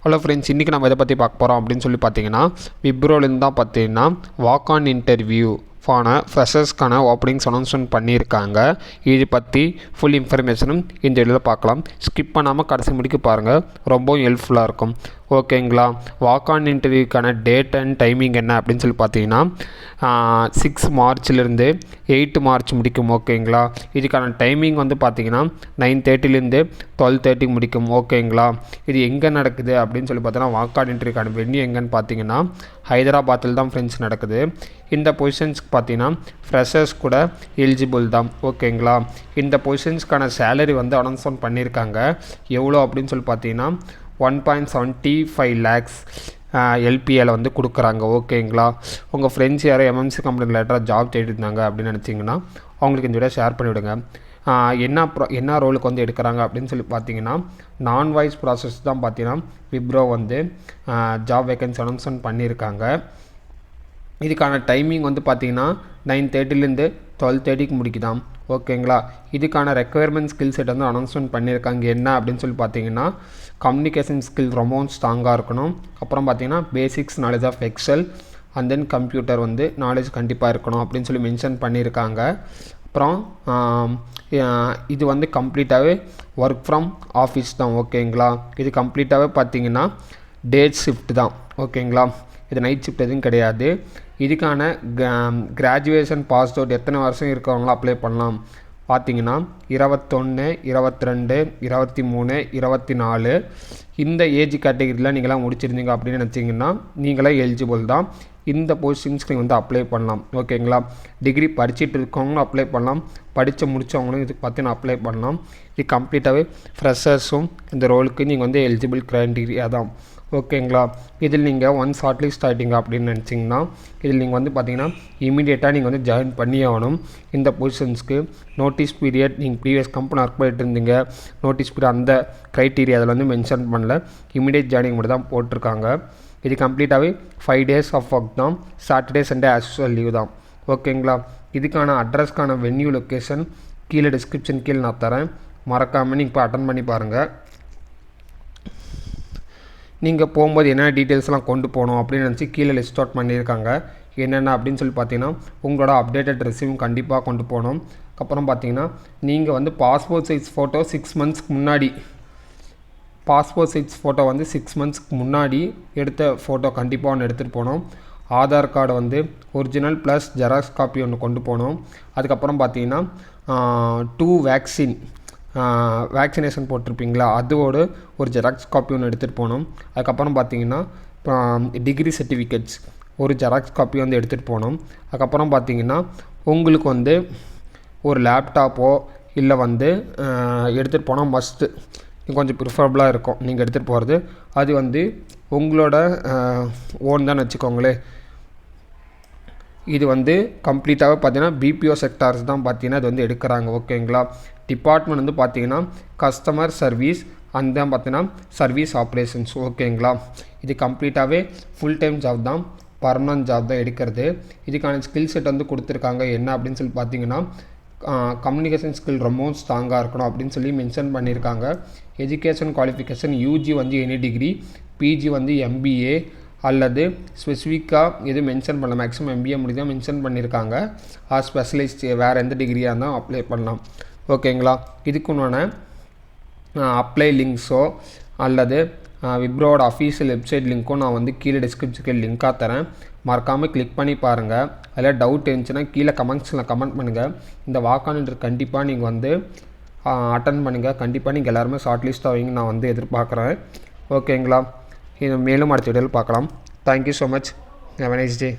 Hello friends, இன்றைக்கி நம்ம இதை பற்றி பார்க்க போகிறோம் அப்படின்னு சொல்லி பார்த்தீங்கன்னா, விப்ரோலேருந்து தான் பார்த்தீங்கன்னா வாக் ஆன் இன்டர்வியூ ஃப்ரெஷர்ஸ்க்கான ஓப்பனிங்ஸ் அனௌன்ஸ்மெண்ட் பண்ணியிருக்காங்க. இது பற்றி ஃபுல் இன்ஃபர்மேஷனும் இந்த வீடியோவில் பார்க்கலாம். ஸ்கிப் பண்ணாமல் கடைசி முடிக்க பாருங்கள், ரொம்பவும் ஹெல்ப்ஃபுல்லாக இருக்கும். ஓகேங்களா? வாக் ஆன் இன்டர்வியூக்கான டேட் அண்ட் டைமிங் என்ன அப்படின்னு சொல்லி பார்த்தீங்கன்னா 6 மார்ச்லேருந்து 8 மார்ச் முடிக்கும். ஓகேங்களா? இதுக்கான டைமிங் வந்து பார்த்தீங்கன்னா 9:30லேருந்து 12:30 முடிக்கும். ஓகேங்களா? இது எங்கே நடக்குது அப்படின்னு சொல்லி பார்த்தோன்னா, வாக் ஆன் இன்டர்வியூக்கான வென்யூ எங்கன்னு பார்த்தீங்கன்னா ஹைதராபாத்தில் தான் ஃப்ரெண்ட்ஸ் நடக்குது. இந்த பொசிஷன்ஸ்க்கு பார்த்தீங்கன்னா ஃப்ரெஷர்ஸ் கூட எலிஜிபிள் தான். ஓகேங்களா? இந்த பொசிஷன்ஸ்க்கான சேலரி வந்து அனௌன்ஸ்மெண்ட் பண்ணியிருக்காங்க. எவ்வளோ அப்படின்னு சொல்லி பார்த்தீங்கன்னா 1.75 lakhs எல்பிஏல வந்து கொடுக்குறாங்க. ஓகேங்களா? உங்கள் ஃப்ரெண்ட்ஸ் யாரும் எம்என்சி கம்பெனி லேட்டராக ஜாப் தேடிருந்தாங்க அப்படின்னு நினச்சிங்கன்னா அவங்களுக்கு இந்த வீடியோ ஷேர் பண்ணிவிடுங்க. என்ன ரோலுக்கு வந்து எடுக்கிறாங்க அப்படின்னு சொல்லி பார்த்தீங்கன்னா, நான் வாய்ஸ் ப்ராசஸ் தான் பார்த்தீங்கன்னா விப்ரோ வந்து ஜாப் வேக்கன்சி அனௌன்ஸ்மெண்ட் பண்ணியிருக்காங்க. இதுக்கான டைமிங் வந்து பார்த்தீங்கன்னா 9:30லேருந்து 12:30 முடிக்குதாம். ஓகேங்களா? இதுக்கான ரெக்குயர்மெண்ட் ஸ்கில் செட் வந்து அனௌன்ஸ்மெண்ட் பண்ணியிருக்காங்க. என்ன அப்படின்னு சொல்லி பார்த்தீங்கன்னா, கம்யூனிகேஷன் ஸ்கில் ரொம்பவும் ஸ்ட்ராங்காக இருக்கணும். அப்புறம் பார்த்தீங்கன்னா basics knowledge of excel and then computer வந்து நாலேஜ் கண்டிப்பாக இருக்கணும் அப்படின்னு சொல்லி மென்ஷன் பண்ணியிருக்காங்க. அப்புறம் இது வந்து கம்ப்ளீட்டாகவே ஒர்க் ஃப்ரம் ஆஃபீஸ் தான். ஓகேங்களா? இது கம்ப்ளீட்டாகவே பார்த்தீங்கன்னா டேட் ஷிஃப்ட் தான். ஓகேங்களா? இது நைட் ஷிஃப்ட் எதுவும் கிடையாது. இதுக்கான கிராஜுவேஷன் பாஸ் அவுட் எத்தனை வருஷம் இருக்கவங்களும் அப்ளை பண்ணலாம் பார்த்தீங்கன்னா 21, 22, 23, 24 இந்த ஏஜ் கேட்டகரியில் நீங்களாம் முடிச்சிருந்தீங்க அப்படின்னு நினச்சிங்கன்னா நீங்களே எலிஜிபிள் தான். இந்த போஸ்டிங்ஸ்க்கு நீங்கள் வந்து அப்ளை பண்ணலாம். ஓகேங்களா? டிகிரி படிச்சுட்டு இருக்கவங்களும் அப்ளை பண்ணலாம், படித்து முடித்தவங்களும் இதுக்கு பார்த்தீங்கன்னா அப்ளை பண்ணலாம். இது கம்ப்ளீட்டாகவே ஃப்ரெஷர்ஸும் இந்த ரோலுக்கு நீங்கள் வந்து எலிஜிபிள் க்ரைட்டீரியா தான். ஓகேங்களா? இதில் நீங்கள் ஷார்ட் லிஸ்ட் ஆகிட்டீங்க அப்படின்னு நினச்சிங்கன்னா இதில் நீங்கள் வந்து பார்த்தீங்கன்னா இமீடியட்டாக நீங்கள் வந்து ஜாயின் பண்ணி ஆகணும். இந்த பொசிஷன்ஸ்க்கு நோட்டீஸ் பீரியட் நீங்கள் ப்ரீவியஸ் கம்பெனி ஒர்க் பண்ணிட்டு இருந்தீங்க, நோட்டீஸ் பீரியட் அந்த க்ரைட்டீரியா அதில் வந்து மென்ஷன் பண்ணல, இமீடியட் ஜாயினிங் மட்டும் தான் போட்டிருக்காங்க. இது கம்ப்ளீட்டாகவே 5 days ஆஃப் ஒர்க் தான். Saturday Sunday as usual leave தான். ஓகேங்களா? இதுக்கான அட்ரஸ்க்கான வென்யூ லொக்கேஷன் கீழே டிஸ்கிரிப்ஷன் கீழே நான் தரேன், மறக்காமல் நீங்கள் இப்போ அட்டன் பண்ணி பாருங்கள். நீங்கள் போகும்போது என்ன டீட்டெயில்ஸ்லாம் கொண்டு போகணும் அப்படின்னு நினச்சி கீழே லிஸ்ட் அவுட் பண்ணியிருக்காங்க. என்னென்ன அப்படின்னு சொல்லி பார்த்தீங்கன்னா, உங்களோட அப்டேட்டட் ரெஸ்யூம் கண்டிப்பாக கொண்டு போகணும். அதுக்கப்புறம் பார்த்தீங்கன்னா நீங்கள் வந்து பாஸ்போர்ட் சைஸ் ஃபோட்டோ 6 monthsக்கு முன்னாடி பாஸ்போர்ட் சைஸ் ஃபோட்டோ வந்து 6 monthsக்கு முன்னாடி எடுத்த ஃபோட்டோ கண்டிப்பாக ஒன்று எடுத்துகிட்டு போகணும். ஆதார் கார்டு வந்து ஒரிஜினல் ப்ளஸ் ஜெராக்ஸ் காப்பி ஒன்று கொண்டு போகணும். அதுக்கப்புறம் பார்த்தீங்கன்னா 2 வேக்சினேஷன் போட்டிருப்பீங்களா அதோடு ஒரு ஜெராக்ஸ் காப்பி ஒன்று எடுத்துகிட்டு போகணும். அதுக்கப்புறம் பார்த்தீங்கன்னா டிகிரி சர்டிஃபிகேட்ஸ் ஒரு ஜெராக்ஸ் காப்பி வந்து எடுத்துகிட்டு போகணும். அதுக்கப்புறம் பார்த்தீங்கன்னா உங்களுக்கு வந்து ஒரு லேப்டாப்போ இல்லை வந்து எடுத்துகிட்டு போனால் மஸ்ட்டு கொஞ்சம் ப்ரிஃபரபுளாக இருக்கும் நீங்கள் எடுத்துகிட்டு போகிறது. அது வந்து உங்களோட ஓன் தான் வச்சுக்கோங்களேன். இது வந்து கம்ப்ளீட்டாகவே பார்த்தீங்கன்னா பிபிஓ செக்டார்ஸ் தான் பார்த்தீங்கன்னா இது வந்து எடுக்கிறாங்க. ஓகேங்களா? டிபார்ட்மெண்ட் வந்து பார்த்தீங்கன்னா கஸ்டமர் சர்வீஸ் அண்ட் தான் பார்த்தீங்கன்னா சர்வீஸ் ஆப்ரேஷன்ஸ். ஓகேங்களா? இது கம்ப்ளீட்டாகவே ஃபுல் டைம் ஜாப் தான், பர்மனன்ட் ஜாப் தான் எடுக்கிறது. இதுக்கான ஸ்கில் செட் வந்து கொடுத்துருக்காங்க. என்ன அப்படின்னு சொல்லி பார்த்தீங்கன்னா கம்யூனிகேஷன் ஸ்கில் ரொம்பவும் ஸ்ட்ராங்காக இருக்கணும் அப்படின்னு சொல்லி மென்ஷன் பண்ணியிருக்காங்க. எஜுகேஷன் குவாலிஃபிகேஷன் யூஜி வந்து எனி டிகிரி, பிஜி வந்து எம்பிஏ அல்லது ஸ்பெசிஃபிக்காக எதுவும் மென்ஷன் பண்ணலாம். மேக்ஸிமம் எம்பிஏ முடிஞ்சு தான் மென்ஷன் பண்ணியிருக்காங்க. ஸ்பெஷலிஸ்ட் வேறு எந்த டிகிரியாக இருந்தால் அப்ளை பண்ணலாம். ஓகேங்களா? இதுக்குன்னு அப்ளை லிங்க்ஸோ அல்லது விப்ரோட அஃபீஷியல் வெப்சைட் லிங்க்கும் நான் வந்து கீழே டிஸ்கிரிப்ஷனுக்கு லிங்காக தரேன், மறக்காமல் கிளிக் பண்ணி பாருங்கள். அதில் டவுட் இருந்துச்சுன்னா கீழே கமெண்ட்ஸில் கமெண்ட் பண்ணுங்கள். இந்த வாக் ஆன் இன்டர்வியூ கண்டிப்பாக நீங்கள் வந்து அட்டன் பண்ணுங்கள். கண்டிப்பாக நீங்கள் எல்லாருமே ஷார்ட் லிஸ்ட் ஆவீங்க நான் வந்து எதிர்பார்க்குறேன். ஓகேங்களா? இது மேலும் அடுத்த வீடியோவில் பார்க்கலாம். Thank you so much. Have a nice day.